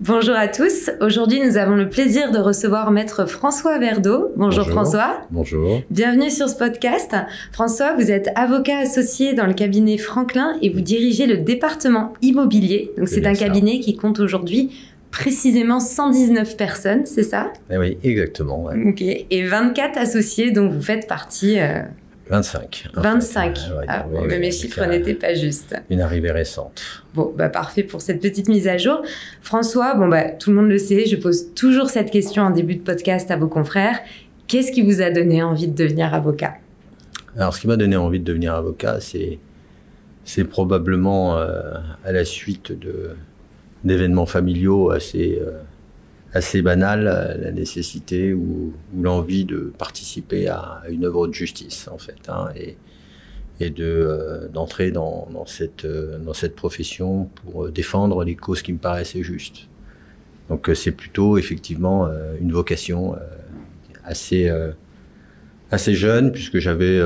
Bonjour à tous. Aujourd'hui, nous avons le plaisir de recevoir Maître François Verdeau. Bonjour François. Bonjour. Bienvenue sur ce podcast. François, vous êtes avocat associé dans le cabinet Franklin et vous dirigez le département immobilier. Donc c'est un cabinet qui compte aujourd'hui précisément 119 personnes, c'est ça? Oui, exactement. Ouais. Ok. Et 24 associés dont vous faites partie. 25. 25. Mais mes chiffres n'étaient pas justes. Une arrivée récente. Bon, parfait pour cette petite mise à jour. François, tout le monde le sait, je pose toujours cette question en début de podcast à vos confrères. Qu'est-ce qui vous a donné envie de devenir avocat? Alors, ce qui m'a donné envie de devenir avocat, c'est probablement à la suite d'événements familiaux assez banal, la nécessité ou l'envie de participer à une œuvre de justice, en fait, et d'entrer dans cette profession pour défendre les causes qui me paraissaient justes. Donc c'est plutôt effectivement une vocation assez jeune, puisque j'avais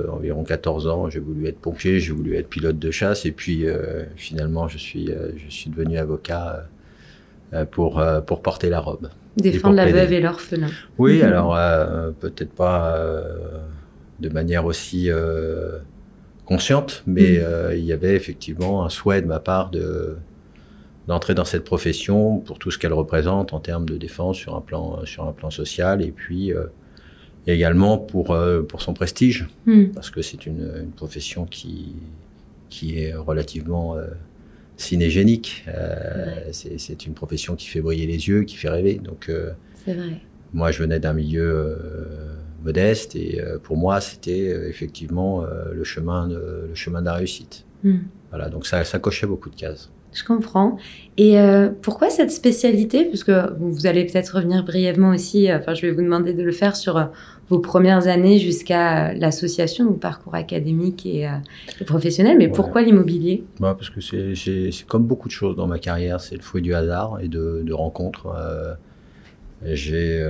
environ 14 ans, j'ai voulu être pompier, j'ai voulu être pilote de chasse, et puis finalement je suis devenu avocat pour porter la robe. Défendre la veuve et l'orphelin. Oui, alors peut-être pas de manière aussi consciente, mais il y avait effectivement un souhait de ma part d'entrer dans cette profession pour tout ce qu'elle représente en termes de défense sur un plan social, et puis également pour son prestige, parce que c'est une profession qui est relativement cinégénique. C'est une profession qui fait briller les yeux, qui fait rêver. Donc, c'est vrai. Moi, je venais d'un milieu modeste, et pour moi, c'était effectivement le chemin de la réussite. Voilà, donc ça cochait beaucoup de cases. Je comprends. Et pourquoi cette spécialité? Puisque vous allez peut-être revenir brièvement aussi, je vais vous demander de le faire sur vos premières années jusqu'à l'association, donc parcours académique et professionnel. Mais pourquoi l'immobilier? Parce que c'est comme beaucoup de choses dans ma carrière, c'est le fruit du hasard et de rencontres. J'ai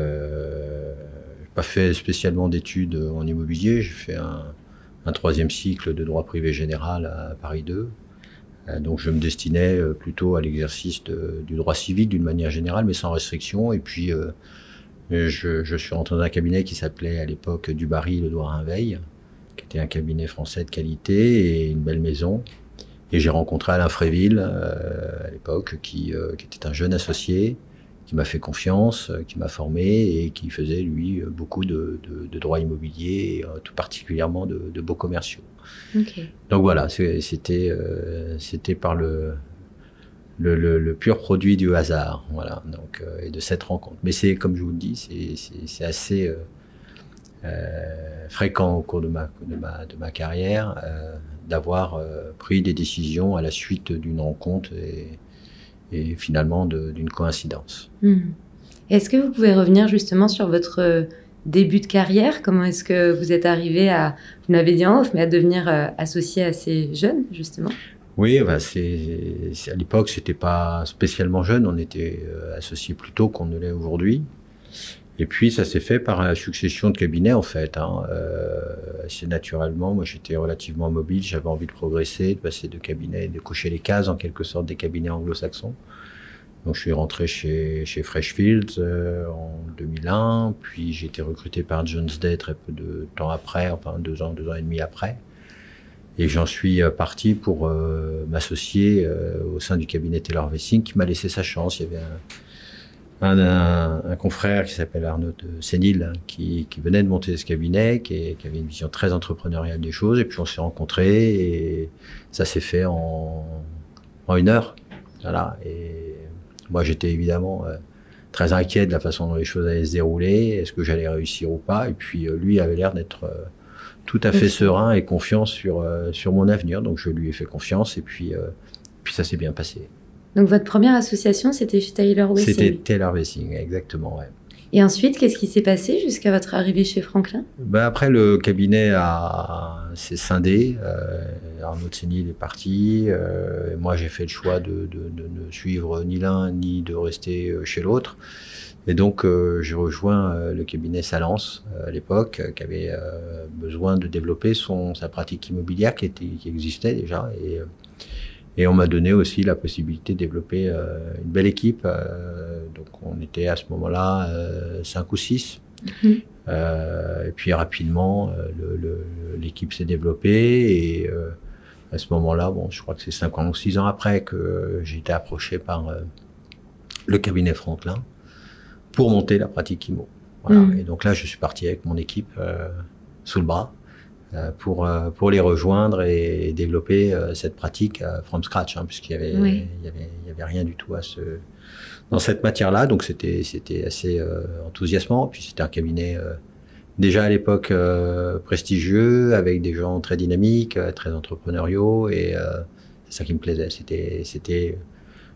pas fait spécialement d'études en immobilier. J'ai fait un troisième cycle de droit privé général à Paris 2. Donc je me destinais plutôt à l'exercice du droit civil d'une manière générale, mais sans restriction. Et puis je suis rentré dans un cabinet qui s'appelait à l'époque Dubarry Ledouarin-Veil, qui était un cabinet français de qualité et une belle maison. Et j'ai rencontré Alain Fréville à l'époque, qui était un jeune associé, qui m'a fait confiance, qui m'a formé et qui faisait, lui, beaucoup de droit immobilier, et tout particulièrement de beaux commerciaux. Okay. Donc voilà, c'était par le pur produit du hasard, voilà, donc, et de cette rencontre. Mais c'est, comme je vous le dis, c'est assez fréquent au cours de ma carrière d'avoir pris des décisions à la suite d'une rencontre et finalement d'une coïncidence. Est-ce que vous pouvez revenir justement sur votre début de carrière? Comment est-ce que vous êtes arrivé vous m'avez dit en off, mais à devenir associé assez jeune, justement? Oui, à l'époque, c'était pas spécialement jeune, on était associés plus tôt qu'on ne l'est aujourd'hui. Et puis, ça s'est fait par la succession de cabinets, en fait. Assez naturellement, moi, j'étais relativement mobile, j'avais envie de progresser, de passer de cabinets, de cocher les cases, en quelque sorte, des cabinets anglo-saxons. Donc, je suis rentré chez Freshfields en 2001, puis j'ai été recruté par Jones Day très peu de temps après, enfin 2 ans et demi après. Et j'en suis parti pour m'associer au sein du cabinet Taylor Wessing, qui m'a laissé sa chance. Il y avait un confrère qui s'appelle Arnaud Sénil, qui venait de monter ce cabinet, qui avait une vision très entrepreneuriale des choses. Et puis on s'est rencontrés et ça s'est fait en 1 heure. Voilà. Et moi, j'étais évidemment très inquiet de la façon dont les choses allaient se dérouler. Est-ce que j'allais réussir ou pas? Et puis lui avait l'air d'être tout à fait serein et confiant sur mon avenir. Donc je lui ai fait confiance et puis ça s'est bien passé. Donc votre première association, c'était chez Taylor Wessing? C'était Taylor Wessing, exactement, ouais. Et ensuite, qu'est-ce qui s'est passé jusqu'à votre arrivée chez Franklin? Après, le cabinet s'est scindé. Arnaud Sénil est parti. Moi, j'ai fait le choix de ne suivre ni l'un ni de rester chez l'autre. Et donc, j'ai rejoint le cabinet Salance à l'époque, qui avait besoin de développer sa pratique immobilière qui existait déjà. Et on m'a donné aussi la possibilité de développer une belle équipe. Donc on était à ce moment-là 5 ou 6. Et puis rapidement, l'équipe s'est développée. Et à ce moment-là, bon, je crois que c'est 5 ans ou 6 ans après que j'ai été approché par le cabinet Franklin pour monter la pratique IMO. Voilà. Et donc là, je suis parti avec mon équipe sous le bras pour les rejoindre et développer cette pratique from scratch, hein, puisqu'il y avait rien du tout dans cette matière-là. Donc c'était assez enthousiasmant. Puis c'était un cabinet déjà à l'époque prestigieux, avec des gens très dynamiques, très entrepreneuriaux, et c'est ça qui me plaisait. C'était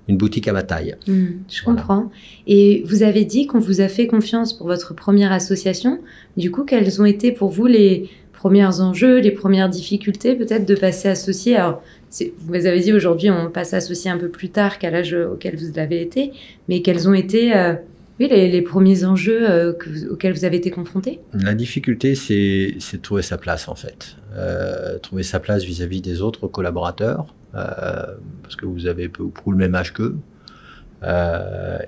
une boutique à ma taille. Je comprends. Et vous avez dit qu'on vous a fait confiance pour votre première association. Du coup, quels ont été pour vous les premiers enjeux, les premières difficultés peut-être de passer associé? Alors, vous avez dit aujourd'hui, on passe associé un peu plus tard qu'à l'âge auquel vous l'avez été, mais quels ont été les premiers enjeux auxquels vous avez été confrontés? La difficulté, c'est de trouver sa place, en fait. Trouver sa place vis-à-vis des autres collaborateurs, parce que vous avez peu ou prou le même âge qu'eux.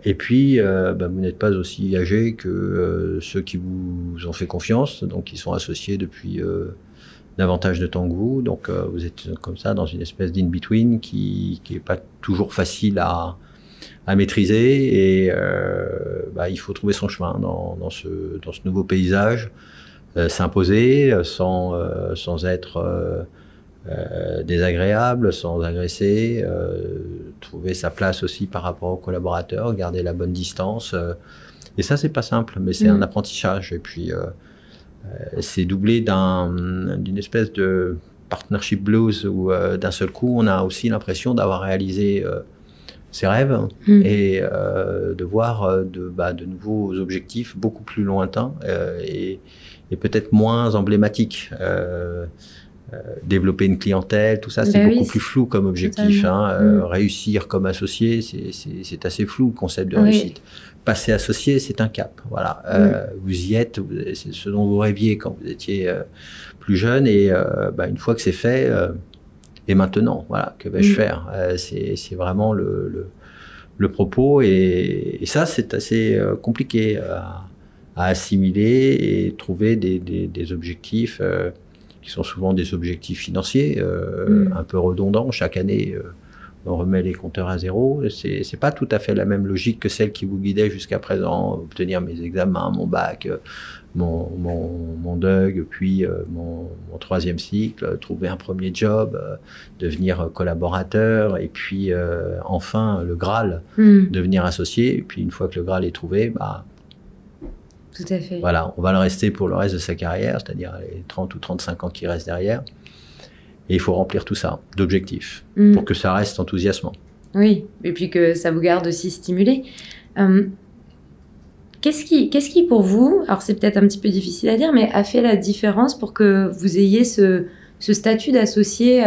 Et puis, vous n'êtes pas aussi âgé que ceux qui vous ont fait confiance, donc qui sont associés depuis davantage de temps que vous. Donc, vous êtes comme ça dans une espèce d'in-between qui est pas toujours facile à maîtriser. Et il faut trouver son chemin dans ce nouveau paysage, s'imposer sans être désagréable, sans agresser, trouver sa place aussi par rapport aux collaborateurs, garder la bonne distance. Et ça, c'est pas simple, mais c'est un apprentissage. Et puis, c'est doublé d'une espèce de partnership blues où d'un seul coup, on a aussi l'impression d'avoir réalisé ses rêves et de voir de nouveaux objectifs beaucoup plus lointains et peut-être moins emblématiques. Développer une clientèle, tout ça, c'est beaucoup plus flou comme objectif. Réussir comme associé, c'est assez flou, le concept de réussite. Passer associé, c'est un cap. Voilà, vous y êtes, c'est ce dont vous rêviez quand vous étiez plus jeune. Et une fois que c'est fait, et maintenant, voilà, que vais-je faire? C'est vraiment le propos. Et ça, c'est assez compliqué à assimiler et trouver des objectifs qui sont souvent des objectifs financiers, un peu redondants. Chaque année, on remet les compteurs à zéro. C'est pas tout à fait la même logique que celle qui vous guidait jusqu'à présent. Obtenir mes examens, mon bac, mon DUG, puis mon troisième cycle, trouver un premier job, devenir collaborateur, et puis enfin le Graal, devenir associé. Et puis une fois que le Graal est trouvé, tout à fait. Voilà, on va le rester pour le reste de sa carrière, c'est-à-dire les 30 ou 35 ans qui restent derrière. Et il faut remplir tout ça d'objectifs pour que ça reste enthousiasmant. Oui, et puis que ça vous garde aussi stimulé. Qu'est-ce qui, pour vous, alors c'est peut-être un petit peu difficile à dire, mais a fait la différence pour que vous ayez ce statut d'associé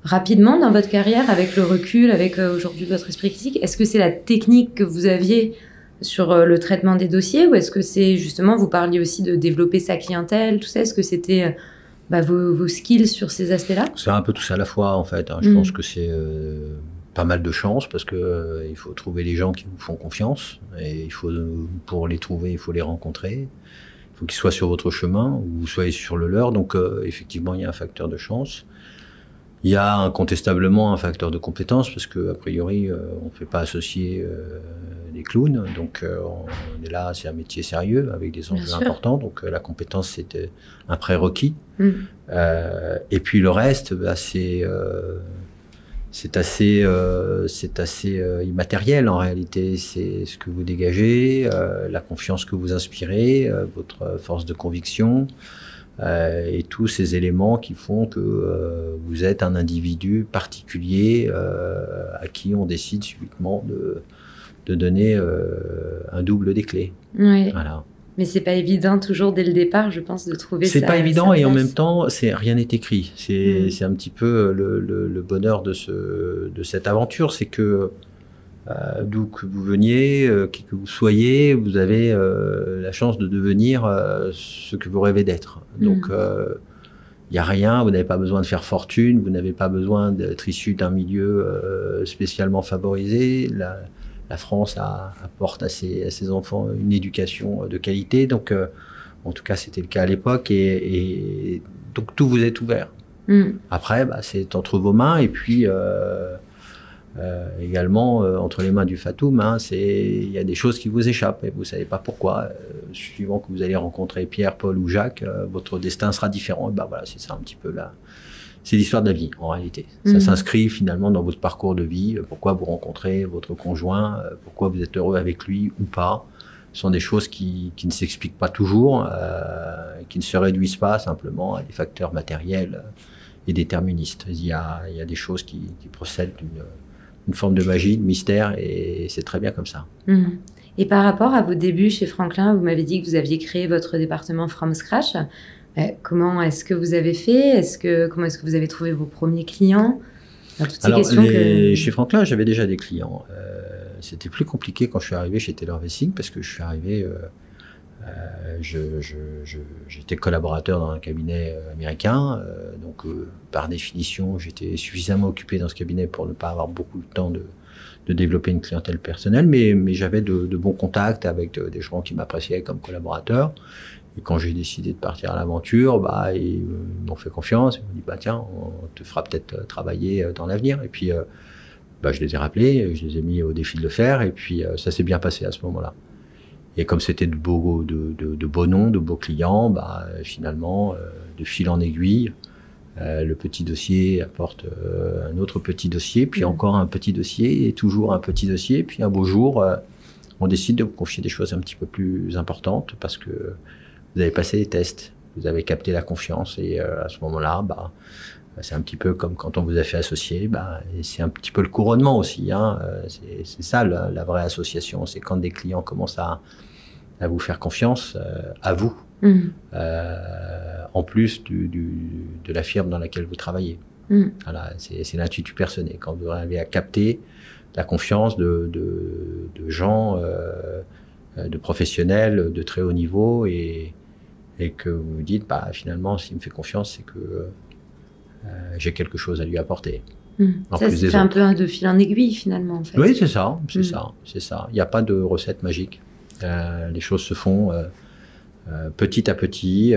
rapidement dans votre carrière, avec le recul, avec aujourd'hui votre esprit critique? Est-ce que c'est la technique que vous aviez sur le traitement des dossiers, ou est-ce que c'est justement, vous parliez aussi de développer sa clientèle, tout ça, est-ce que c'était vos skills sur ces aspects-là? C'est un peu tout ça à la fois, en fait. Je pense que c'est pas mal de chance, parce que il faut trouver les gens qui vous font confiance, et pour les trouver, il faut les rencontrer. Il faut qu'ils soient sur votre chemin, ou vous soyez sur le leur. Donc, effectivement, il y a un facteur de chance. Il y a incontestablement un facteur de compétence, parce que, a priori, on ne fait pas associer des clowns. Donc, on est là, c'est un métier sérieux, avec des enjeux importants. Donc, la compétence, c'est un prérequis. Et puis, le reste, c'est assez immatériel, en réalité. C'est ce que vous dégagez, la confiance que vous inspirez, votre force de conviction. Et tous ces éléments qui font que vous êtes un individu particulier à qui on décide subitement de donner un double des clés. Oui. Voilà. Mais c'est pas évident toujours dès le départ, je pense, de trouver ça. C'est pas évident, et en même temps, rien n'est écrit. C'est un petit peu le bonheur de cette aventure, c'est que d'où que vous veniez, qui que vous soyez, vous avez la chance de devenir ce que vous rêvez d'être. Donc, il n'y a rien, vous n'avez pas besoin de faire fortune, vous n'avez pas besoin d'être issu d'un milieu spécialement favorisé. La France apporte à ses enfants une éducation de qualité, donc en tout cas c'était le cas à l'époque, et donc tout vous est ouvert. Après, c'est entre vos mains, et puis également entre les mains du Fatoum, il y a des choses qui vous échappent et vous savez pas pourquoi. Suivant que vous allez rencontrer Pierre, Paul ou Jacques, votre destin sera différent. Et voilà, c'est ça un petit peu là. C'est l'histoire de la vie en réalité. Ça s'inscrit finalement dans votre parcours de vie. Pourquoi vous rencontrez votre conjoint, pourquoi vous êtes heureux avec lui ou pas. Ce sont des choses qui ne s'expliquent pas toujours, qui ne se réduisent pas simplement à des facteurs matériels et déterministes. Il y a des choses qui procèdent d'une forme de magie, de mystère, et c'est très bien comme ça. Et par rapport à vos débuts chez Franklin, vous m'avez dit que vous aviez créé votre département from scratch. Comment est-ce que vous avez fait? Comment est-ce que vous avez trouvé vos premiers clients? Chez Franklin, j'avais déjà des clients. C'était plus compliqué quand je suis arrivé chez Taylor Wessing, parce que je suis arrivé... j'étais collaborateur dans un cabinet américain, donc par définition j'étais suffisamment occupé dans ce cabinet pour ne pas avoir beaucoup de temps de développer une clientèle personnelle, mais j'avais de bons contacts avec des gens qui m'appréciaient comme collaborateur, et quand j'ai décidé de partir à l'aventure, ils m'ont fait confiance, ils m'ont dit tiens, on te fera peut-être travailler dans l'avenir, et puis je les ai rappelés, je les ai mis au défi de le faire, et puis ça s'est bien passé à ce moment-là. Et comme c'était de beaux noms, de beaux clients, finalement, de fil en aiguille, le petit dossier apporte un autre petit dossier, puis encore un petit dossier, et toujours un petit dossier. Puis un beau jour, on décide de vous confier des choses un petit peu plus importantes, parce que vous avez passé les tests, vous avez capté la confiance, et à ce moment-là, c'est un petit peu comme quand on vous a fait associer, et c'est un petit peu le couronnement aussi. C'est ça la vraie association, c'est quand des clients commencent à vous faire confiance, à vous, en plus de la firme dans laquelle vous travaillez. Voilà, c'est l'intuitu personnel. Quand vous arrivez à capter la confiance de gens, de professionnels de très haut niveau, et que vous vous dites, finalement, s'il me fait confiance, c'est que j'ai quelque chose à lui apporter. Ça se fait un peu de fil en aiguille, finalement, en fait. Oui, c'est ça. Il n'y a pas de recette magique. Les choses se font petit à petit,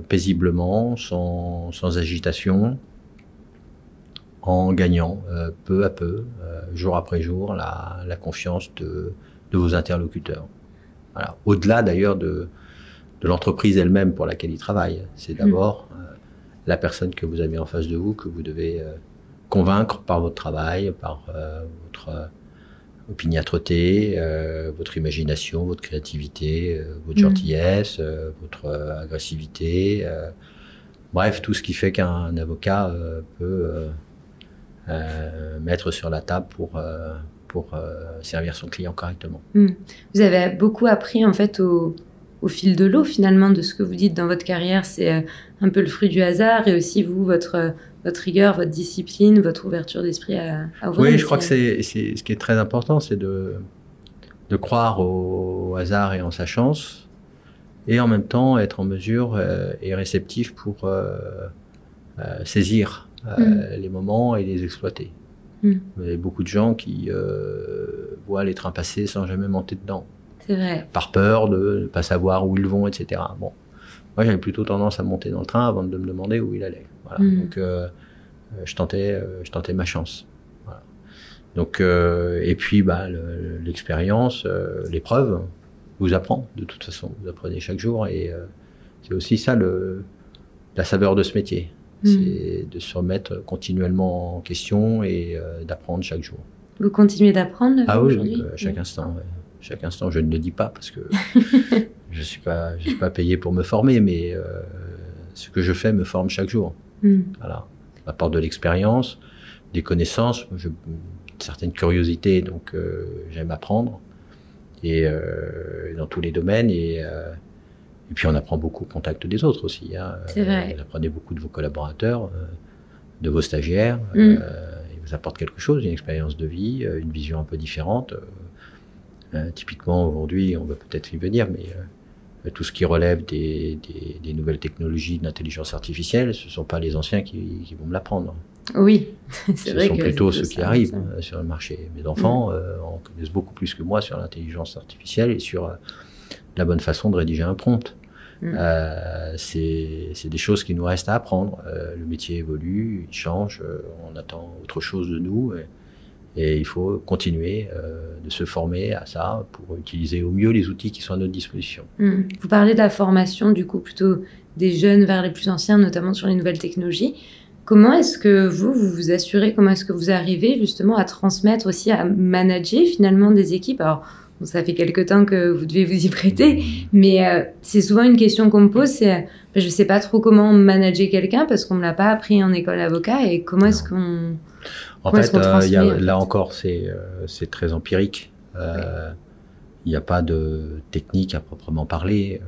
paisiblement, sans agitation, en gagnant peu à peu, jour après jour, la confiance de vos interlocuteurs. Voilà. Au-delà d'ailleurs de l'entreprise elle-même pour laquelle ils travaillent, c'est d'abord la personne que vous avez en face de vous, que vous devez convaincre par votre travail, par votre opiniâtreté, votre imagination, votre créativité, votre gentillesse, votre agressivité, bref, tout ce qui fait qu'un avocat peut mettre sur la table pour servir son client correctement. Vous avez beaucoup appris en fait au fil de l'eau, finalement, de ce que vous dites dans votre carrière. C'est un peu le fruit du hasard, et aussi vous, votre rigueur, votre discipline, votre ouverture d'esprit à ouvrir. Oui, je crois que c'est ce qui est très important, c'est de croire au hasard et en sa chance, et en même temps être en mesure et réceptif pour saisir les moments et les exploiter. Il y a beaucoup de gens qui voient les trains passer sans jamais monter dedans. C'est vrai. Par peur de ne pas savoir où ils vont, etc. Bon, moi j'avais plutôt tendance à monter dans le train avant de me demander où il allait. Voilà. Donc je tentais ma chance. Voilà. Donc et puis l'expérience, l'épreuve vous apprend de toute façon. Vous apprenez chaque jour, et c'est aussi ça la saveur de ce métier. C'est de se remettre continuellement en question et d'apprendre chaque jour. Vous continuez d'apprendre aujourd'hui? Chaque instant. Ouais. Chaque instant, je ne le dis pas parce que je suis pas payé pour me former, mais ce que je fais me forme chaque jour. Voilà, m'apporte de l'expérience, des connaissances, une certaine curiosité, donc j'aime apprendre, et dans tous les domaines, et puis on apprend beaucoup au contact des autres aussi. C'est vrai. Vous apprenez beaucoup de vos collaborateurs, de vos stagiaires, ils vous apportent quelque chose, une expérience de vie, une vision un peu différente. Typiquement aujourd'hui, on va peut-être y venir, mais tout ce qui relève des nouvelles technologies d'intelligence artificielle, ce ne sont pas les anciens qui vont me l'apprendre. Oui, c'est vrai. Ce sont plutôt ceux qui arrivent sur le marché. Mes enfants en connaissent beaucoup plus que moi sur l'intelligence artificielle et sur la bonne façon de rédiger un prompt. C'est des choses qui nous restent à apprendre. Le métier évolue, il change, on attend autre chose de nous et il faut continuer de se former à ça pour utiliser au mieux les outils qui sont à notre disposition. Vous parlez de la formation du coup plutôt des jeunes vers les plus anciens, notamment sur les nouvelles technologies. Comment est-ce que vous vous assurez, comment est-ce que vous arrivez justement à transmettre aussi, à manager finalement des équipes? Alors, bon, ça fait quelque temps que vous devez vous y prêter, mais c'est souvent une question qu'on me pose, c'est je ne sais pas trop comment manager quelqu'un parce qu'on ne me l'a pas appris en école d'avocat et comment est-ce qu'on transmet, là encore, c'est très empirique. Il n'y a pas de technique à proprement parler.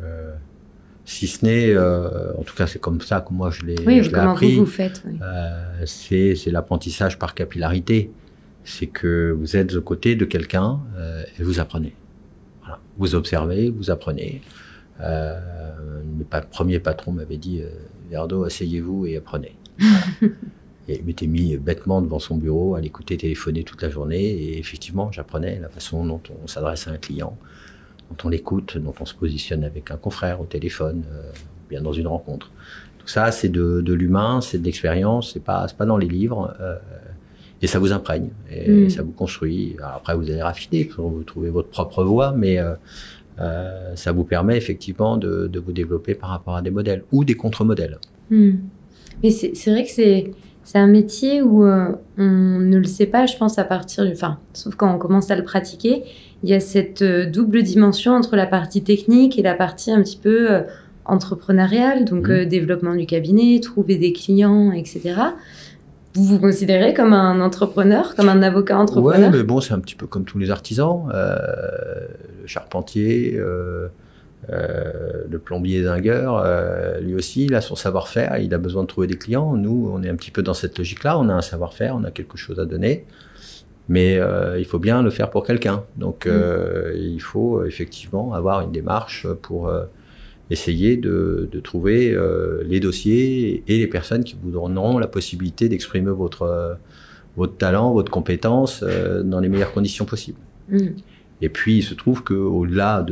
Si ce n'est, en tout cas c'est comme ça que moi je l'ai appris. Vous faites, oui. C'est l'apprentissage par capillarité. C'est que vous êtes aux côtés de quelqu'un et vous apprenez. Voilà. Vous observez, vous apprenez. Le premier patron m'avait dit Verdo, asseyez-vous et apprenez. Et il m'était mis bêtement devant son bureau à l'écouter téléphoner toute la journée et effectivement j'apprenais la façon dont on s'adresse à un client, dont on l'écoute, dont on se positionne avec un confrère au téléphone, bien dans une rencontre. Tout ça, c'est de l'humain, c'est de l'expérience, c'est pas dans les livres, et ça vous imprègne, et ça vous construit. Alors après, vous allez raffiner, vous trouvez votre propre voie, mais ça vous permet effectivement de vous développer par rapport à des modèles ou des contre-modèles. Mais c'est vrai que c'est un métier où on ne le sait pas, je pense, à partir sauf quand on commence à le pratiquer. Il y a cette double dimension entre la partie technique et la partie un petit peu entrepreneuriale, donc développement du cabinet, trouver des clients, etc. Vous vous considérez comme un entrepreneur, comme un avocat entrepreneur? Oui, mais bon, c'est un petit peu comme tous les artisans. Le charpentier, le plombier zingueur, lui aussi, il a son savoir-faire, il a besoin de trouver des clients. Nous, on est un petit peu dans cette logique-là, on a un savoir-faire, on a quelque chose à donner. Mais il faut bien le faire pour quelqu'un. Donc, il faut effectivement avoir une démarche pour essayer de trouver les dossiers et les personnes qui vous donneront la possibilité d'exprimer votre talent, votre compétence dans les meilleures conditions possibles. Et puis, il se trouve qu'au-delà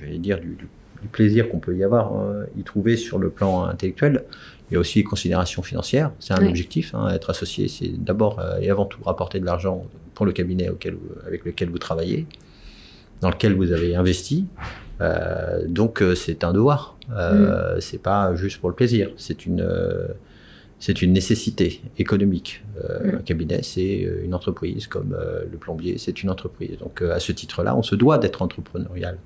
j'allais dire, du plaisir qu'on peut y avoir, y trouver sur le plan intellectuel, il y a aussi les considérations financières. C'est un objectif, être associé, c'est d'abord et avant tout rapporter de l'argent pour le cabinet avec lequel vous travaillez, dans lequel vous avez investi. Donc c'est un devoir. C'est pas juste pour le plaisir. C'est une nécessité économique. Un cabinet, c'est une entreprise, comme le plombier, c'est une entreprise. Donc à ce titre-là, on se doit d'être entrepreneurial,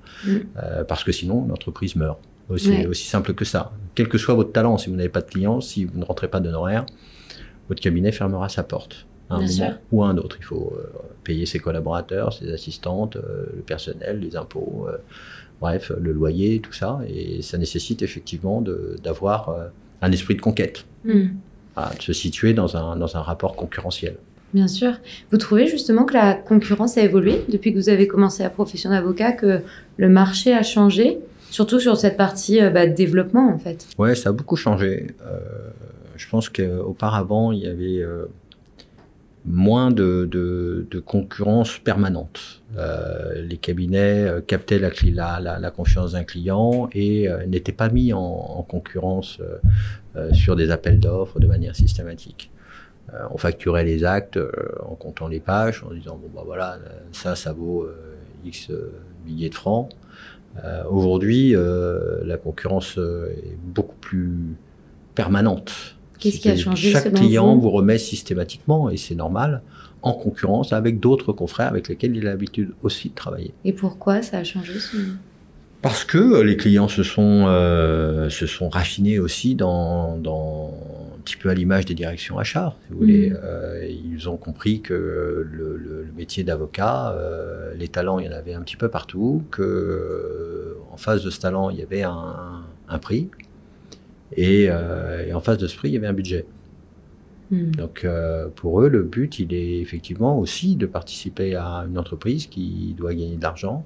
parce que sinon l'entreprise meurt. Aussi simple que ça. Quel que soit votre talent, si vous n'avez pas de clients, si vous ne rentrez pas d'honoraires, votre cabinet fermera sa porte à un moment ou à un autre. Il faut payer ses collaborateurs, ses assistantes, le personnel, les impôts, bref, le loyer, tout ça. Et ça nécessite effectivement d'avoir un esprit de conquête, de se situer dans un rapport concurrentiel. Bien sûr. Vous trouvez justement que la concurrence a évolué depuis que vous avez commencé la profession d'avocat, que le marché a changé? Surtout sur cette partie développement, en fait. Oui, ça a beaucoup changé. Je pense qu'auparavant, il y avait moins de concurrence permanente. Les cabinets captaient la confiance d'un client et n'étaient pas mis en concurrence sur des appels d'offres de manière systématique. On facturait les actes en comptant les pages, en disant, bon, bah voilà, ça vaut X milliers de francs. Aujourd'hui, la concurrence est beaucoup plus permanente. Qu'est-ce qui a changé Chaque client vous remet systématiquement, et c'est normal, en concurrence avec d'autres confrères avec lesquels il a l'habitude aussi de travailler. Et pourquoi ça a changé Parce que les clients se sont raffinés aussi un petit peu à l'image des directions achats, si vous voulez. Ils ont compris que le métier d'avocat, les talents, il y en avait un petit peu partout, que en face de ce talent, il y avait un prix, et en face de ce prix, il y avait un budget. Donc pour eux, le but, il est effectivement aussi de participer à une entreprise qui doit gagner de l'argent,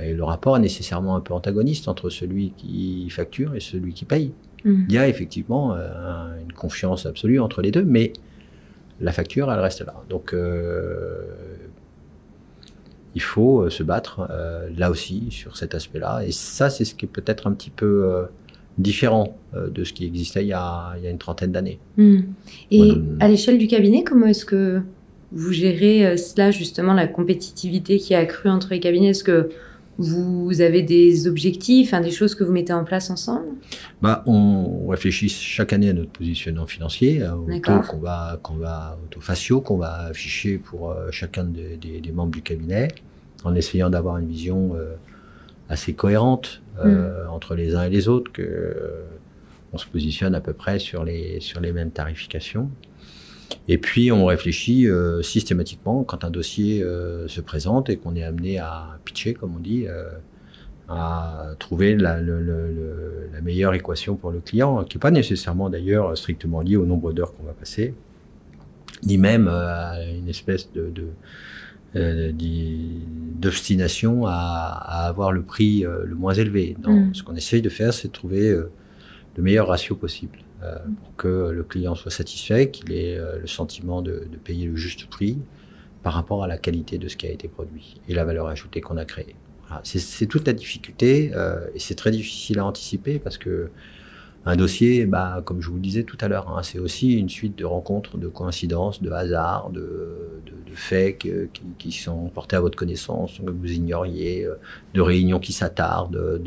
Et le rapport est nécessairement un peu antagoniste entre celui qui facture et celui qui paye. Il y a effectivement une confiance absolue entre les deux, mais la facture, elle reste là. Donc, il faut se battre là aussi sur cet aspect-là. Et ça, c'est ce qui est peut-être un petit peu différent de ce qui existait il y a une trentaine d'années. Et à l'échelle du cabinet, comment est-ce que vous gérez cela, justement, la compétitivité qui a accru entre les cabinets? Est-ce que vous avez des objectifs, des choses que vous mettez en place ensemble? On réfléchit chaque année à notre positionnement financier, au taux au taux faciaux qu'on va afficher pour chacun des membres du cabinet, en essayant d'avoir une vision assez cohérente entre les uns et les autres, on se positionne à peu près sur les mêmes tarifications. Et puis on réfléchit systématiquement quand un dossier se présente et qu'on est amené à pitcher, comme on dit, à trouver la meilleure équation pour le client, qui n'est pas nécessairement d'ailleurs strictement liée au nombre d'heures qu'on va passer, ni même à une espèce d'obstination à avoir le prix le moins élevé. Non, ce qu'on essaye de faire, c'est de trouver le meilleur ratio possible pour que le client soit satisfait, qu'il ait le sentiment de payer le juste prix par rapport à la qualité de ce qui a été produit et la valeur ajoutée qu'on a créée. Voilà. C'est toute la difficulté et c'est très difficile à anticiper parce que un dossier, comme je vous le disais tout à l'heure, c'est aussi une suite de rencontres, de coïncidences, de hasards, de faits qui sont portés à votre connaissance, que vous ignoriez, de réunions qui s'attardent,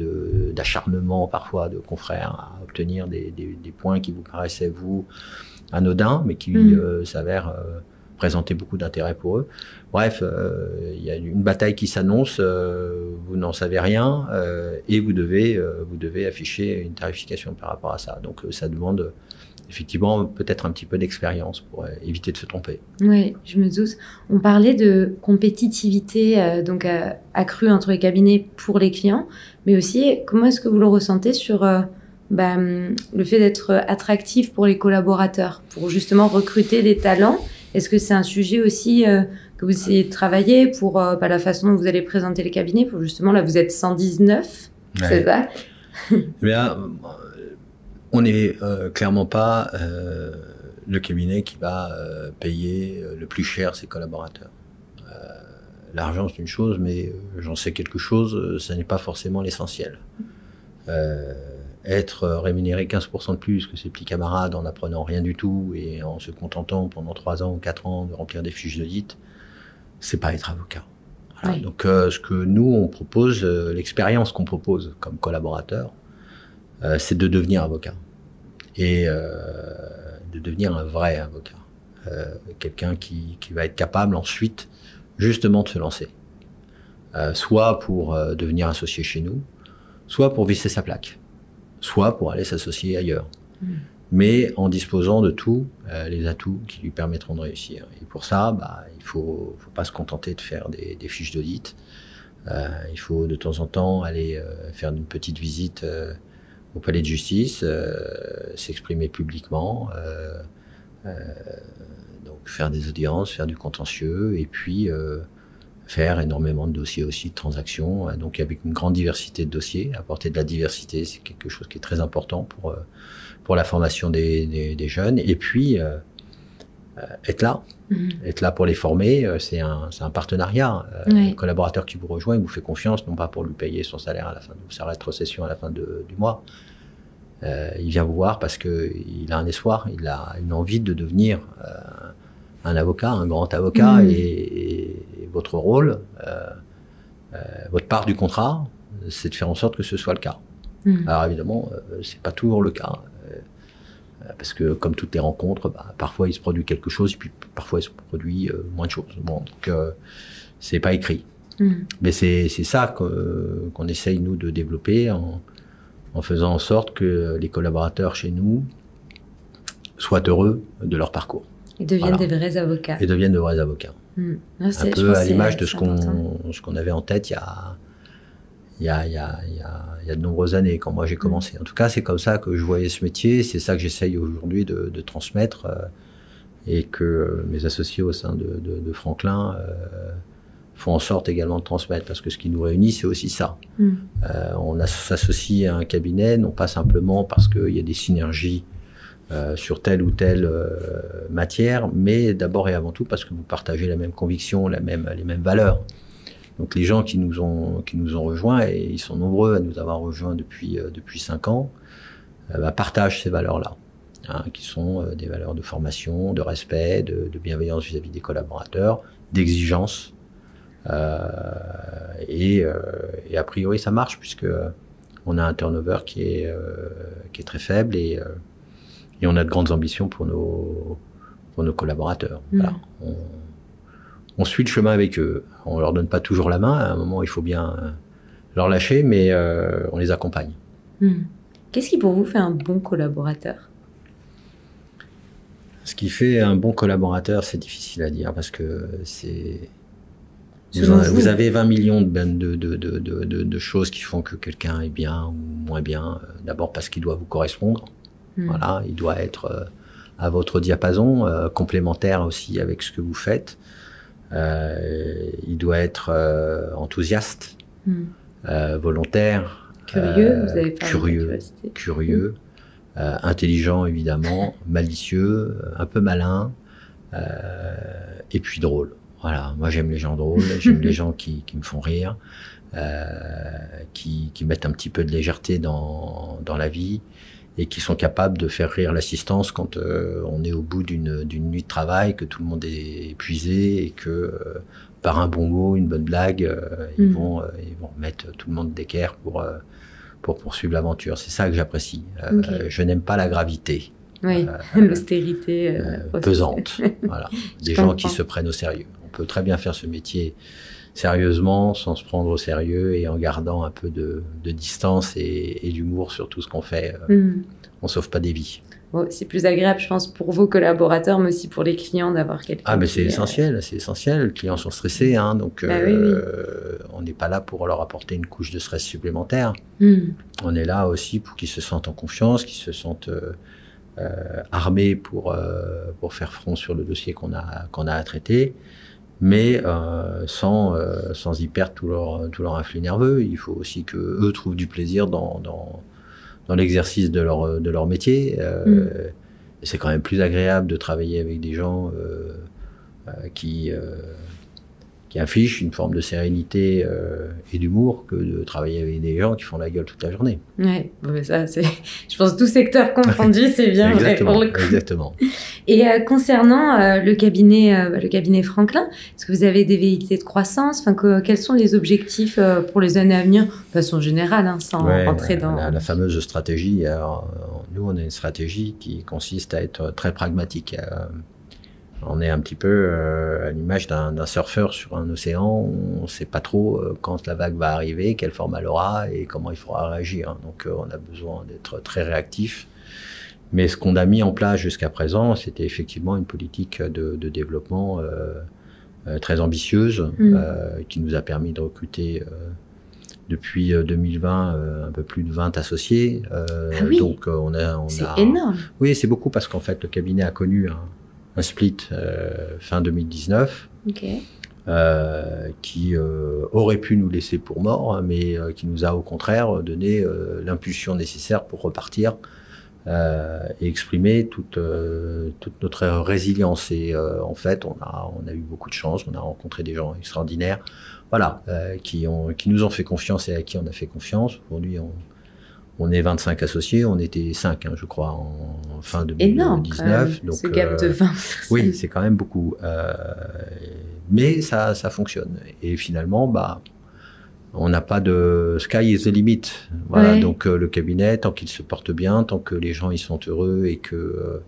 d'acharnement parfois de confrères à obtenir des points qui vous paraissaient, vous, anodins, mais qui s'avèrent présenter beaucoup d'intérêt pour eux. Bref, il y a une bataille qui s'annonce, vous n'en savez rien et vous devez afficher une tarification par rapport à ça. Donc ça demande effectivement peut-être un petit peu d'expérience pour éviter de se tromper. Oui, je me doute. On parlait de compétitivité accrue entre les cabinets pour les clients, mais aussi comment est-ce que vous le ressentez sur le fait d'être attractif pour les collaborateurs, pour justement recruter des talents? Est-ce que c'est un sujet aussi que vous essayez de travailler pour la façon dont vous allez présenter les cabinets, pour justement, là vous êtes 119, c'est ça? On n'est clairement pas le cabinet qui va payer le plus cher ses collaborateurs. L'argent c'est une chose, mais j'en sais quelque chose, ça n'est pas forcément l'essentiel. Être rémunéré 15% de plus que ses petits camarades en n'apprenant rien du tout et en se contentant pendant 3 ans ou 4 ans de remplir des fiches d'audit, c'est pas être avocat. Voilà. Oui. Donc ce que nous on propose, l'expérience qu'on propose comme collaborateur, c'est de devenir avocat et de devenir un vrai avocat, quelqu'un qui va être capable ensuite justement de se lancer, soit pour devenir associé chez nous, soit pour visser sa plaque, soit pour aller s'associer ailleurs, mais en disposant de tous les atouts qui lui permettront de réussir. Et pour ça, il faut pas se contenter de faire des fiches d'audit. Il faut de temps en temps aller faire une petite visite au palais de justice, s'exprimer publiquement, donc faire des audiences, faire du contentieux, et puis faire énormément de dossiers aussi, de transactions, donc avec une grande diversité de dossiers. Apporter de la diversité, c'est quelque chose qui est très important pour la formation des jeunes. Et puis, être là. Être là pour les former, c'est un partenariat. Un collaborateur qui vous rejoint, il vous fait confiance, non pas pour lui payer son salaire à la fin de sa rétrocession à la fin du mois. Il vient vous voir parce qu'il a un espoir, il a une envie de devenir un avocat, un grand avocat, et votre rôle, votre part du contrat, c'est de faire en sorte que ce soit le cas. Alors évidemment, c'est pas toujours le cas, parce que comme toutes les rencontres, parfois il se produit quelque chose, et puis parfois il se produit moins de choses. Bon, donc c'est pas écrit. Mais c'est ça qu'on essaye nous de développer en faisant en sorte que les collaborateurs chez nous soient heureux de leur parcours. Ils deviennent des vrais avocats. Et deviennent de vrais avocats. Un peu à l'image de ce qu'on avait en tête il y a de nombreuses années, quand moi j'ai commencé. En tout cas, c'est comme ça que je voyais ce métier, c'est ça que j'essaye aujourd'hui de transmettre et que mes associés au sein de Franklin faut en sorte également de transmettre, parce que ce qui nous réunit, c'est aussi ça. On s'associe à un cabinet, non pas simplement parce qu'il y a des synergies sur telle ou telle matière, mais d'abord et avant tout parce que vous partagez la même conviction, les mêmes valeurs. Donc les gens qui nous ont rejoints, et ils sont nombreux à nous avoir rejoints depuis 5 ans, partagent ces valeurs-là, hein, qui sont des valeurs de formation, de respect, de bienveillance vis-à-vis des collaborateurs, d'exigence. Et a priori ça marche, puisque on a un turnover qui est très faible, et on a de grandes ambitions pour nos collaborateurs. Voilà. On suit le chemin avec eux. On leur donne pas toujours la main. À un moment, il faut bien leur lâcher, mais on les accompagne. Qu'est-ce qui pour vous fait un bon collaborateur? Ce qui fait un bon collaborateur, c'est difficile à dire, parce que vous avez 20 millions de choses qui font que quelqu'un est bien ou moins bien. D'abord parce qu'il doit vous correspondre. Voilà, il doit être à votre diapason, complémentaire aussi avec ce que vous faites. Il doit être enthousiaste, volontaire, curieux, vous avez parlé curieux, intelligent évidemment, malicieux, un peu malin, et puis drôle. Voilà, moi j'aime les gens drôles, j'aime les gens qui me font rire, qui mettent un petit peu de légèreté dans la vie, et qui sont capables de faire rire l'assistance quand on est au bout d'une nuit de travail, que tout le monde est épuisé, et que par un bon mot, une bonne blague, ils vont mettre tout le monde d'équerre pour poursuivre l'aventure. C'est ça que j'apprécie. Je n'aime pas la gravité. Oui, l'austérité pesante. Voilà. Des gens qui se prennent au sérieux. On peut très bien faire ce métier sérieusement, sans se prendre au sérieux, et en gardant un peu de distance et d'humour sur tout ce qu'on fait. On sauve pas des vies. Bon, c'est plus agréable, je pense, pour vos collaborateurs, mais aussi pour les clients, d'avoir quelqu'un. Ah, mais c'est essentiel, c'est essentiel. Les clients sont stressés, hein, donc oui. On n'est pas là pour leur apporter une couche de stress supplémentaire. On est là aussi pour qu'ils se sentent en confiance, qu'ils se sentent armés pour faire front sur le dossier qu'on a à traiter, mais sans y perdre tout leur influx nerveux. Il faut aussi que eux trouvent du plaisir dans l'exercice de leur métier. Et c'est quand même plus agréable de travailler avec des gens qui affichent une forme de sérénité et d'humour, que de travailler avec des gens qui font la gueule toute la journée. Ouais, ça, je pense, tout secteur confondu, c'est bien vrai pour le coup. Exactement. Et concernant le cabinet Franklin, est-ce que vous avez des velléités de croissance? Quels sont les objectifs pour les années à venir, de façon générale, hein, sans rentrer dans... La fameuse stratégie. Alors, nous, on a une stratégie qui consiste à être très pragmatique. On est un petit peu à l'image d'un surfeur sur un océan. On ne sait pas trop quand la vague va arriver, quelle forme elle aura et comment il faudra réagir. Donc on a besoin d'être très réactif. Mais ce qu'on a mis en place jusqu'à présent, c'était effectivement une politique de développement très ambitieuse, qui nous a permis de recruter depuis 2020 un peu plus de 20 associés. oui. Donc c'est énorme. Oui, c'est beaucoup, parce qu'en fait le cabinet a connu un split fin 2019, qui aurait pu nous laisser pour mort, hein, mais qui nous a au contraire donné l'impulsion nécessaire pour repartir et exprimer toute notre résilience. Et en fait, on a eu beaucoup de chance, on a rencontré des gens extraordinaires, voilà, qui nous ont fait confiance et à qui on a fait confiance. Aujourd'hui, on est 25 associés, on était 5, hein, je crois, en fin 2019. Énorme, donc, ce gap de 20 personnes. Oui, c'est quand même beaucoup. Mais ça fonctionne. Et finalement, on n'a pas de sky is the limit. Voilà, donc le cabinet, tant qu'il se porte bien, tant que les gens y sont heureux et que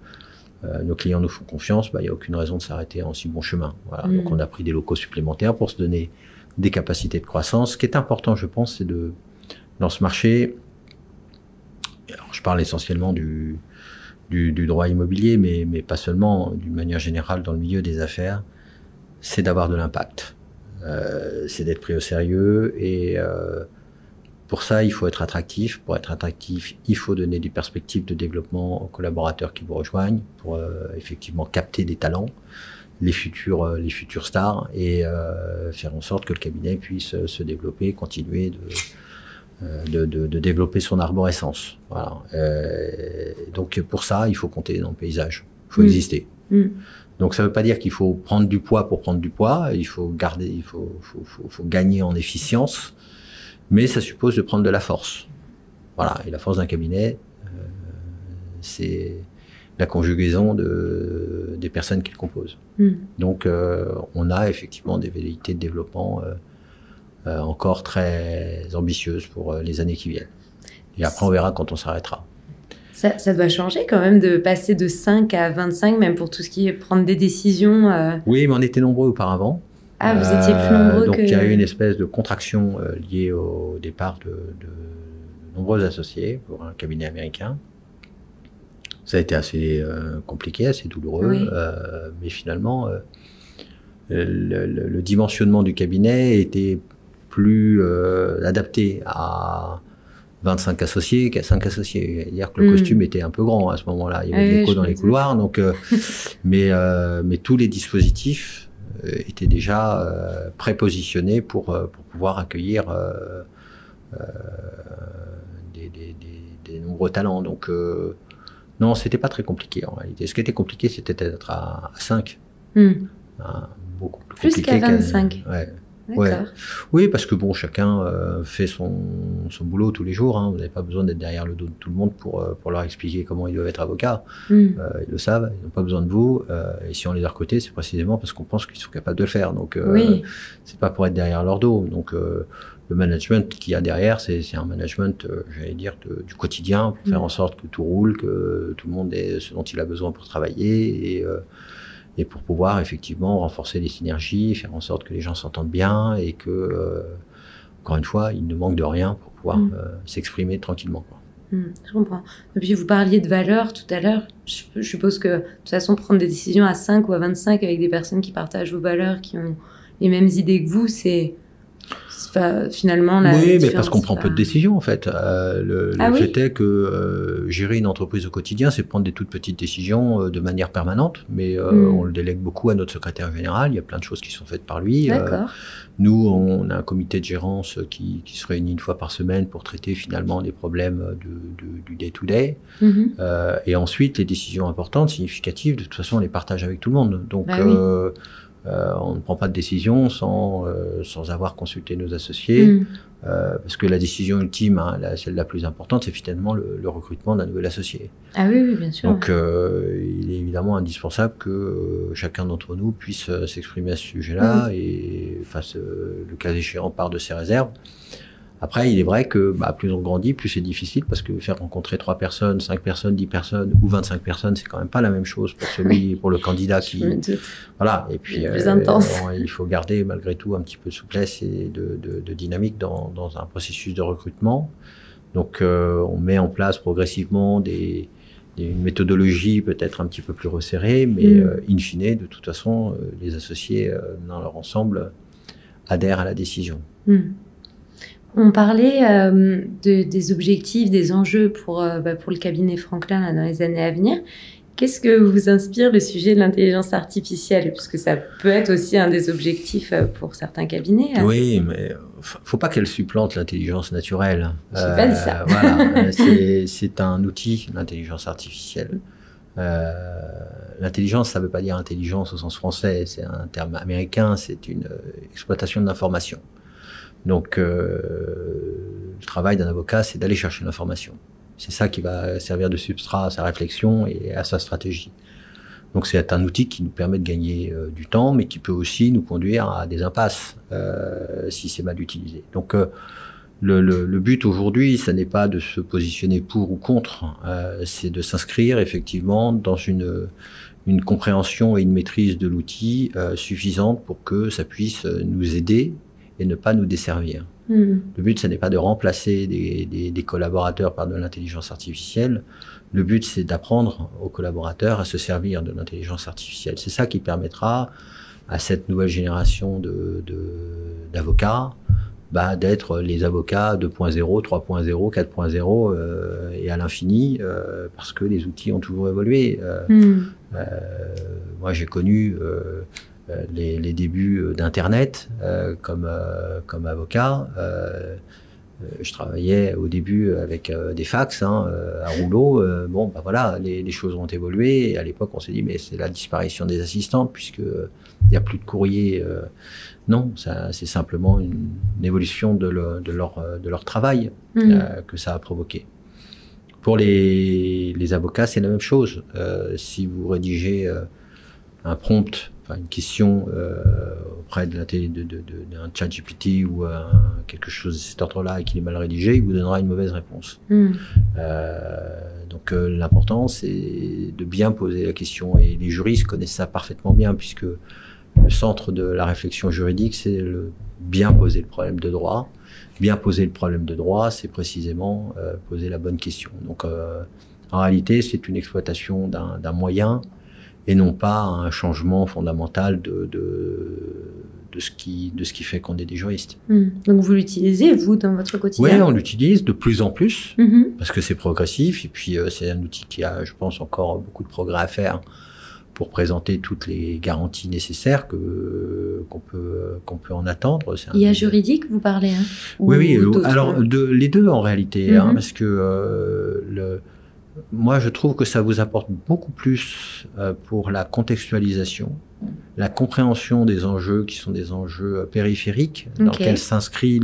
nos clients nous font confiance, il n'y a aucune raison de s'arrêter en si bon chemin. Voilà, donc on a pris des locaux supplémentaires pour se donner des capacités de croissance. Ce qui est important, je pense, c'est dans ce marché... Alors, je parle essentiellement du droit immobilier, mais pas seulement, d'une manière générale dans le milieu des affaires, c'est d'avoir de l'impact. C'est d'être pris au sérieux, et pour ça, il faut être attractif. Pour être attractif, il faut donner des perspectives de développement aux collaborateurs qui vous rejoignent, pour effectivement capter des talents. les futures stars et faire en sorte que le cabinet puisse se développer, continuer de développer son arborescence. Voilà. Donc pour ça, il faut compter dans le paysage, il faut exister. Donc ça ne veut pas dire qu'il faut prendre du poids pour prendre du poids, il faut gagner en efficience, mais ça suppose de prendre de la force. Voilà. Et la force d'un cabinet, c'est la conjugaison des personnes qui le composent. Donc on a effectivement des velléités de développement encore très ambitieuses pour les années qui viennent. Et après on verra quand on s'arrêtera. Ça doit changer quand même de passer de 5 à 25, même pour tout ce qui est prendre des décisions. Oui, mais on était nombreux auparavant. Ah, vous étiez plus nombreux donc il y a eu une espèce de contraction liée au départ de nombreux associés pour un cabinet américain. Ça a été assez compliqué, assez douloureux, oui. Mais finalement, le dimensionnement du cabinet était plus adapté à 25 associés qu'à 5 associés. C'est-à-dire que le costume était un peu grand à ce moment-là. Il y avait de l'écho dans les couloirs, donc, mais tous les dispositifs étaient déjà prépositionnés pour pouvoir accueillir des nombreux talents. Donc, non, c'était pas très compliqué en réalité. Ce qui était compliqué, c'était d'être à 5. Beaucoup plus compliqué qu'à 25. Ouais. Oui, parce que bon, chacun fait son boulot tous les jours. Vous n'avez pas besoin d'être derrière le dos de tout le monde pour leur expliquer comment ils doivent être avocats. Ils le savent, ils n'ont pas besoin de vous. Et si on les a recrutés, c'est précisément parce qu'on pense qu'ils sont capables de le faire. Donc, c'est pas pour être derrière leur dos. Donc, le management qu'il y a derrière, c'est un management, j'allais dire, du quotidien, pour faire en sorte que tout roule, que tout le monde ait ce dont il a besoin pour travailler et pour pouvoir effectivement renforcer les synergies, faire en sorte que les gens s'entendent bien et que, encore une fois, il ne manque de rien pour pouvoir s'exprimer tranquillement, quoi. Je comprends. Et puis vous parliez de valeurs tout à l'heure. Je suppose que de toute façon, prendre des décisions à 5 ou à 25 avec des personnes qui partagent vos valeurs, qui ont les mêmes idées que vous, c'est finalement oui, mais parce qu'on prend peu de décisions en fait. Le fait est que gérer une entreprise au quotidien, c'est prendre des toutes petites décisions de manière permanente, mais on le délègue beaucoup à notre secrétaire général. Il y a plein de choses qui sont faites par lui. Nous, on a un comité de gérance qui se réunit une fois par semaine pour traiter finalement des problèmes du day-to-day. Et ensuite, les décisions importantes, significatives, de toute façon, on les partage avec tout le monde. Donc, on ne prend pas de décision sans avoir consulté nos associés, parce que la décision ultime, celle la plus importante, c'est finalement le recrutement d'un nouvel associé. Ah oui, bien sûr. Donc, il est évidemment indispensable que chacun d'entre nous puisse s'exprimer à ce sujet-là et fasse, le cas échéant, part de ses réserves. Après, il est vrai que plus on grandit, plus c'est difficile parce que faire rencontrer 3 personnes, 5 personnes, 10 personnes ou 25 personnes, c'est quand même pas la même chose pour pour le candidat qui, voilà. Et puis, plus intense. Il faut garder malgré tout un petit peu de souplesse et de dynamique dans un processus de recrutement. Donc, on met en place progressivement une méthodologie peut-être un petit peu plus resserrée, mais in fine, de toute façon, les associés dans leur ensemble adhèrent à la décision. On parlait des objectifs, des enjeux pour le cabinet Franklin là, dans les années à venir. Qu'est-ce que vous inspire le sujet de l'intelligence artificielle? Puisque ça peut être aussi un des objectifs pour certains cabinets. Oui, mais faut pas qu'elle supplante l'intelligence naturelle. Je n'ai pas dit ça. Voilà, c'est un outil, l'intelligence artificielle. L'intelligence, ça veut pas dire intelligence au sens français, c'est un terme américain, c'est une exploitation de l'information. Donc, le travail d'un avocat, c'est d'aller chercher l'information. C'est ça qui va servir de substrat à sa réflexion et à sa stratégie. Donc, c'est un outil qui nous permet de gagner du temps, mais qui peut aussi nous conduire à des impasses si c'est mal utilisé. Donc, le but aujourd'hui, ça n'est pas de se positionner pour ou contre, c'est de s'inscrire effectivement dans une compréhension et une maîtrise de l'outil suffisante pour que ça puisse nous aider et ne pas nous desservir. Le but, ce n'est pas de remplacer des collaborateurs par de l'intelligence artificielle. Le but, c'est d'apprendre aux collaborateurs à se servir de l'intelligence artificielle. C'est ça qui permettra à cette nouvelle génération d'avocats d'être les avocats 2.0, 3.0, 4.0 et à l'infini, parce que les outils ont toujours évolué. moi j'ai connu les débuts d'Internet comme avocat. Je travaillais au début avec des fax à rouleau. Bon, bah voilà, les choses ont évolué. Et à l'époque, on s'est dit, mais c'est la disparition des assistantes puisque il n'y a plus de courrier. Non, c'est simplement une évolution de leur travail que ça a provoqué. Pour les avocats, c'est la même chose. Si vous rédigez un prompt, une question auprès d'un chat GPT ou quelque chose de cet ordre-là et qu'il est mal rédigé, il vous donnera une mauvaise réponse. Donc l'important, c'est de bien poser la question. Et les juristes connaissent ça parfaitement bien, puisque le centre de la réflexion juridique, c'est bien poser le problème de droit. Bien poser le problème de droit, c'est précisément poser la bonne question. Donc en réalité, c'est une exploitation d'un moyen et non pas un changement fondamental de ce qui fait qu'on est des juristes. Donc vous l'utilisez, vous, dans votre quotidien? Oui, on l'utilise de plus en plus, parce que c'est progressif, et puis c'est un outil qui a, je pense, encore beaucoup de progrès à faire pour présenter toutes les garanties nécessaires qu'on peut en attendre. IA juridique, vous parlez, hein? Oui, alors les deux en réalité, parce que moi, je trouve que ça vous apporte beaucoup plus pour la contextualisation, la compréhension des enjeux qui sont des enjeux périphériques, dans lesquels s'inscrit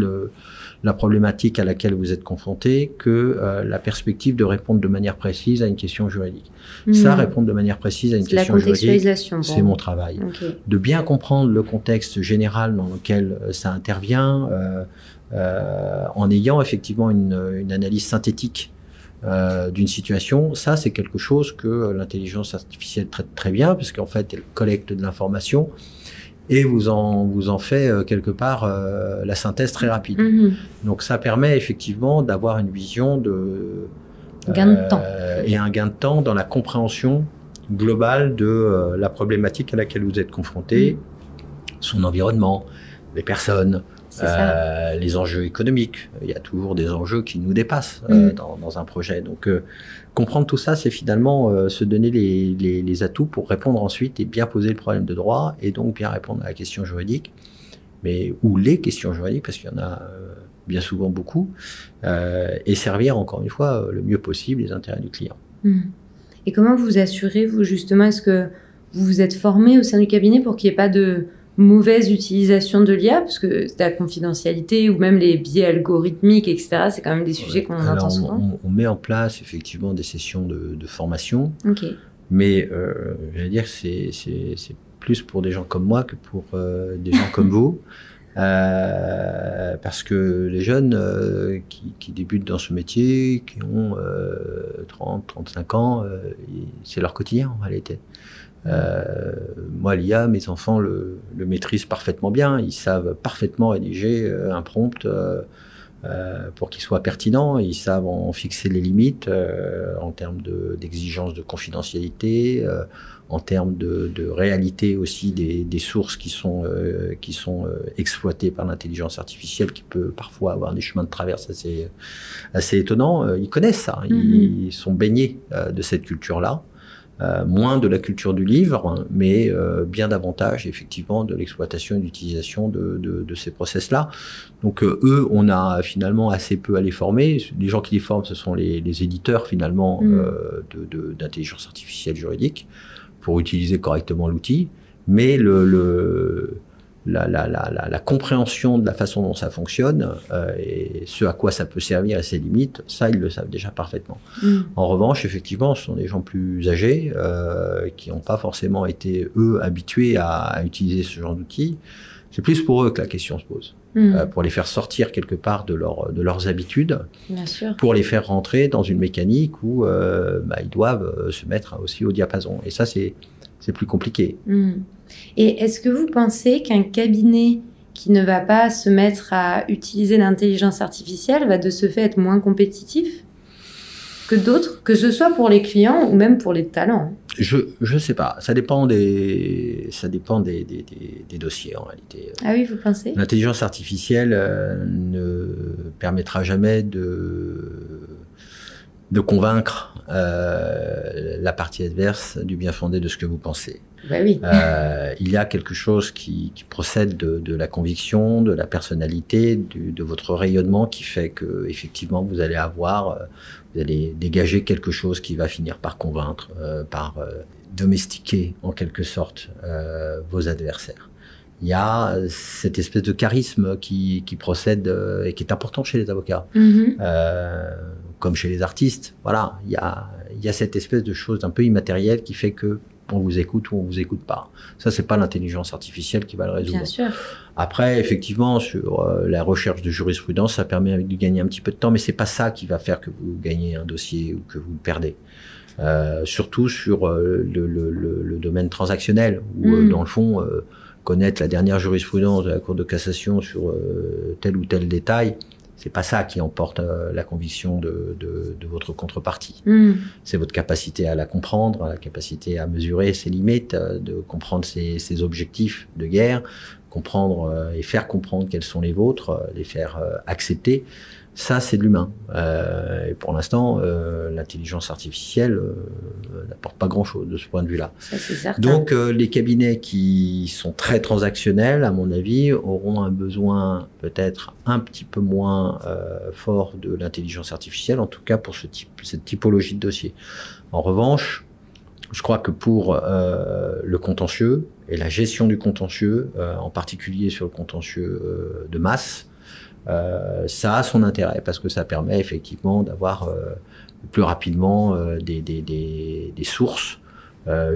la problématique à laquelle vous êtes confronté, que la perspective de répondre de manière précise à une question juridique. Ça, répondre de manière précise à une question juridique, c'est mon travail. De bien comprendre le contexte général dans lequel ça intervient, en ayant effectivement une analyse synthétique d'une situation, ça c'est quelque chose que l'intelligence artificielle traite très bien, parce qu'en fait elle collecte de l'information et vous en fait quelque part la synthèse très rapide. Donc ça permet effectivement d'avoir une vision de gain de temps et un gain de temps dans la compréhension globale de la problématique à laquelle vous êtes confronté, son environnement, les personnes, les enjeux économiques. Il y a toujours des enjeux qui nous dépassent dans un projet. Donc, comprendre tout ça, c'est finalement se donner les atouts pour répondre ensuite et bien poser le problème de droit et donc bien répondre à la question juridique, ou les questions juridiques, parce qu'il y en a bien souvent beaucoup, et servir encore une fois le mieux possible les intérêts du client. Et comment vous assurez, vous justement, est-ce que vous vous êtes formé au sein du cabinet pour qu'il n'y ait pas de mauvaise utilisation de l'IA, parce que c'est la confidentialité ou même les biais algorithmiques, etc. C'est quand même des sujets qu'on entend souvent. On met en place effectivement des sessions de formation, mais j'allais dire que c'est plus pour des gens comme moi que pour des gens comme vous, parce que les jeunes qui débutent dans ce métier, qui ont 30, 35 ans, c'est leur quotidien en réalité. Moi, l'IA, mes enfants le maîtrisent parfaitement bien. Ils savent parfaitement rédiger un prompt pour qu'il soit pertinent. Ils savent en fixer les limites en termes d'exigence de confidentialité, en termes de réalité aussi des sources qui sont exploitées par l'intelligence artificielle, qui peut parfois avoir des chemins de traverse assez étonnants. Ils connaissent ça. Ils sont baignés de cette culture-là. Moins de la culture du livre, mais bien davantage effectivement de l'exploitation et d'utilisation de ces process-là. Donc eux, on a finalement assez peu à les former. Les gens qui les forment, ce sont les éditeurs finalement d'intelligence artificielle juridique pour utiliser correctement l'outil. Mais la compréhension de la façon dont ça fonctionne et ce à quoi ça peut servir et ses limites, ça, ils le savent déjà parfaitement. En revanche, effectivement, ce sont des gens plus âgés qui n'ont pas forcément été, eux, habitués à utiliser ce genre d'outils. C'est plus pour eux que la question se pose. Pour les faire sortir quelque part de leurs habitudes, bien sûr, pour les faire rentrer dans une mécanique où ils doivent se mettre aussi au diapason. Et ça, c'est plus compliqué. Et est-ce que vous pensez qu'un cabinet qui ne va pas se mettre à utiliser l'intelligence artificielle va de ce fait être moins compétitif que d'autres, que ce soit pour les clients ou même pour les talents? Je sais pas. Ça dépend des dossiers en réalité. Ah oui, vous pensez? L'intelligence artificielle ne permettra jamais de convaincre la partie adverse du bien fondé de ce que vous pensez. Bah oui. Il y a quelque chose qui procède de la conviction, de la personnalité, de votre rayonnement qui fait que effectivement vous allez dégager quelque chose qui va finir par convaincre, par domestiquer en quelque sorte vos adversaires. Il y a cette espèce de charisme qui procède et qui est important chez les avocats, comme chez les artistes. Voilà, il y a cette espèce de chose un peu immatérielle qui fait que on vous écoute ou on vous écoute pas. Ça, c'est pas l'intelligence artificielle qui va le résoudre. Bien sûr. Après, effectivement, sur la recherche de jurisprudence, ça permet de gagner un petit peu de temps, mais c'est pas ça qui va faire que vous gagnez un dossier ou que vous le perdez. Surtout sur le domaine transactionnel, où dans le fond, connaître la dernière jurisprudence de la Cour de cassation sur tel ou tel détail, c'est pas ça qui emporte la conviction de votre contrepartie. C'est votre capacité à la comprendre, la capacité à mesurer ses limites, de comprendre ses objectifs de guerre, comprendre et faire comprendre quels sont les vôtres, les faire accepter. Ça, c'est de l'humain. Et pour l'instant, l'intelligence artificielle n'apporte pas grand-chose de ce point de vue-là. Ça, c'est certain. Donc, les cabinets qui sont très transactionnels, à mon avis, auront un besoin peut-être un petit peu moins fort de l'intelligence artificielle, en tout cas pour cette typologie de dossier. En revanche, je crois que pour le contentieux et la gestion du contentieux, en particulier sur le contentieux de masse, ça a son intérêt parce que ça permet effectivement d'avoir plus rapidement des sources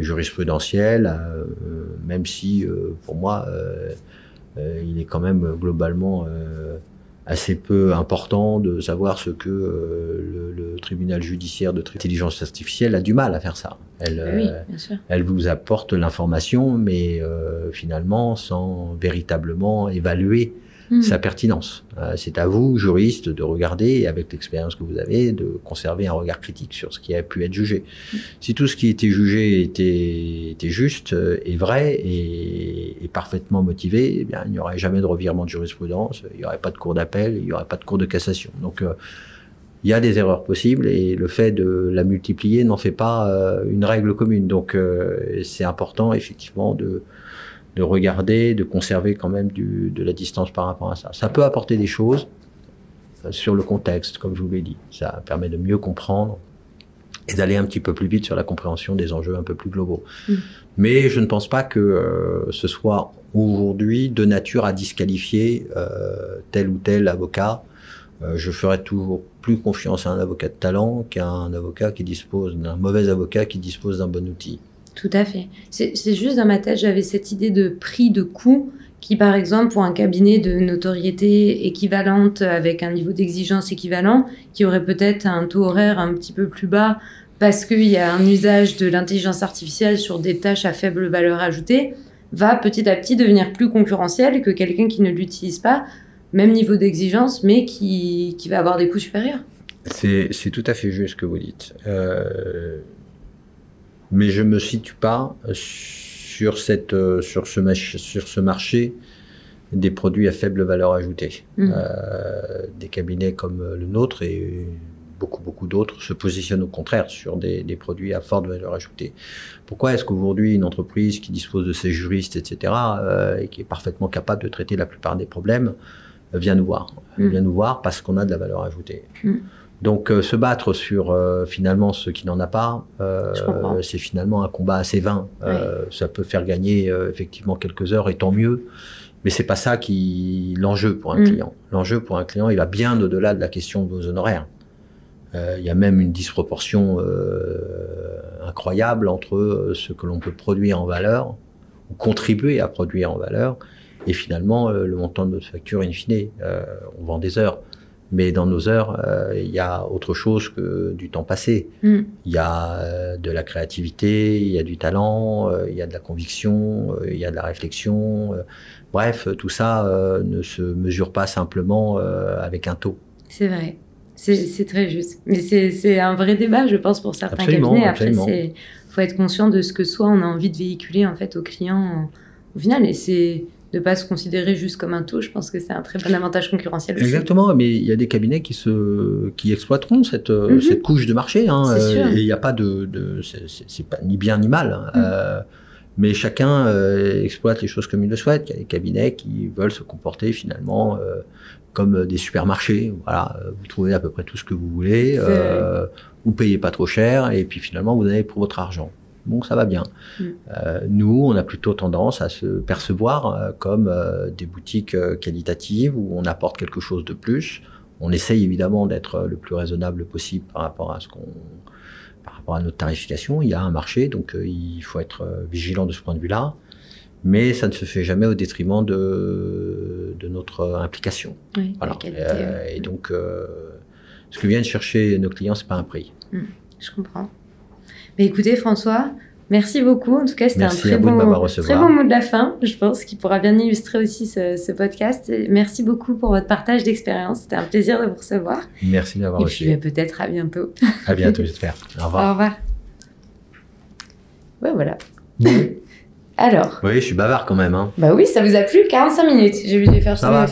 jurisprudentielles, même si pour moi il est quand même globalement assez peu important de savoir ce que le tribunal judiciaire de intelligence artificielle a du mal à faire ça. Elle vous apporte l'information, mais finalement sans véritablement évaluer sa pertinence. C'est à vous, juriste, de regarder, avec l'expérience que vous avez, de conserver un regard critique sur ce qui a pu être jugé. Si tout ce qui était jugé était juste et vrai et parfaitement motivé, eh bien, il n'y aurait jamais de revirement de jurisprudence, il n'y aurait pas de cour d'appel, il n'y aurait pas de cour de cassation. Donc, il y a des erreurs possibles et le fait de la multiplier n'en fait pas une règle commune. Donc, c'est important, effectivement, de regarder, de conserver quand même de la distance par rapport à ça. Ça peut apporter des choses sur le contexte, comme je vous l'ai dit. Ça permet de mieux comprendre et d'aller un petit peu plus vite sur la compréhension des enjeux un peu plus globaux. Mais je ne pense pas que ce soit aujourd'hui de nature à disqualifier tel ou tel avocat. Je ferai toujours plus confiance à un avocat de talent qu'à un avocat d'un mauvais avocat qui dispose d'un bon outil. Tout à fait. C'est juste dans ma tête, j'avais cette idée de prix de coût qui, par exemple, pour un cabinet de notoriété équivalente avec un niveau d'exigence équivalent, qui aurait peut-être un taux horaire un petit peu plus bas parce qu'il y a un usage de l'intelligence artificielle sur des tâches à faible valeur ajoutée, va petit à petit devenir plus concurrentiel que quelqu'un qui ne l'utilise pas, même niveau d'exigence, mais qui va avoir des coûts supérieurs. C'est tout à fait juste ce que vous dites. Mais je me situe pas sur ce marché des produits à faible valeur ajoutée. Des cabinets comme le nôtre et beaucoup d'autres se positionnent au contraire sur des produits à forte valeur ajoutée. Pourquoi est-ce qu'aujourd'hui une entreprise qui dispose de ses juristes, etc., et qui est parfaitement capable de traiter la plupart des problèmes, vient nous voir? Vient nous voir parce qu'on a de la valeur ajoutée. Donc se battre sur finalement ce qui n'en a pas, c'est finalement un combat assez vain. Ça peut faire gagner effectivement quelques heures et tant mieux, mais c'est pas ça l'enjeu pour un client. L'enjeu pour un client, il va bien au-delà de la question de vos honoraires. Il y a même une disproportion incroyable entre ce que l'on peut produire en valeur ou contribuer à produire en valeur et finalement le montant de notre facture in fine. On vend des heures. Mais dans nos heures, il y a autre chose que du temps passé. Il y a de la créativité, il y a du talent, il y a de la conviction, il y a de la réflexion. Bref, tout ça ne se mesure pas simplement avec un taux. C'est vrai. C'est très juste. Mais c'est un vrai débat, je pense, pour certains cabinets. Après, faut être conscient de ce que soi, on a envie de véhiculer en fait aux clients au final. Et c'est de pas se considérer juste comme un tout. Je pense que c'est un très bon avantage concurrentiel aussi. Exactement, mais il y a des cabinets qui exploiteront cette couche de marché, hein, et il n'y a pas c'est pas ni bien ni mal, hein, mais chacun exploite les choses comme il le souhaite. Il y a des cabinets qui veulent se comporter finalement comme des supermarchés. Voilà, vous trouvez à peu près tout ce que vous voulez, vous payez pas trop cher, et puis finalement vous en avez pour votre argent. Bon, ça va bien. Nous, on a plutôt tendance à se percevoir comme des boutiques qualitatives où on apporte quelque chose de plus. On essaye évidemment d'être le plus raisonnable possible par rapport à notre tarification. Il y a un marché, donc il faut être vigilant de ce point de vue-là. Mais ça ne se fait jamais au détriment de notre implication. Oui, voilà. Qualité, et donc, ce que viennent chercher nos clients, c'est pas un prix. Je comprends. Mais écoutez, François, merci beaucoup. En tout cas, c'était un très bon mot de la fin, je pense, qui pourra bien illustrer aussi ce podcast. Et merci beaucoup pour votre partage d'expérience. C'était un plaisir de vous recevoir. Merci d'avoir reçu. Et puis peut-être à bientôt. À bientôt, j'espère. Au revoir. Au revoir. Ouais, voilà. Alors. Oui, je suis bavard quand même. Hein. Bah oui, ça vous a plu 45 minutes. Je vais faire ça.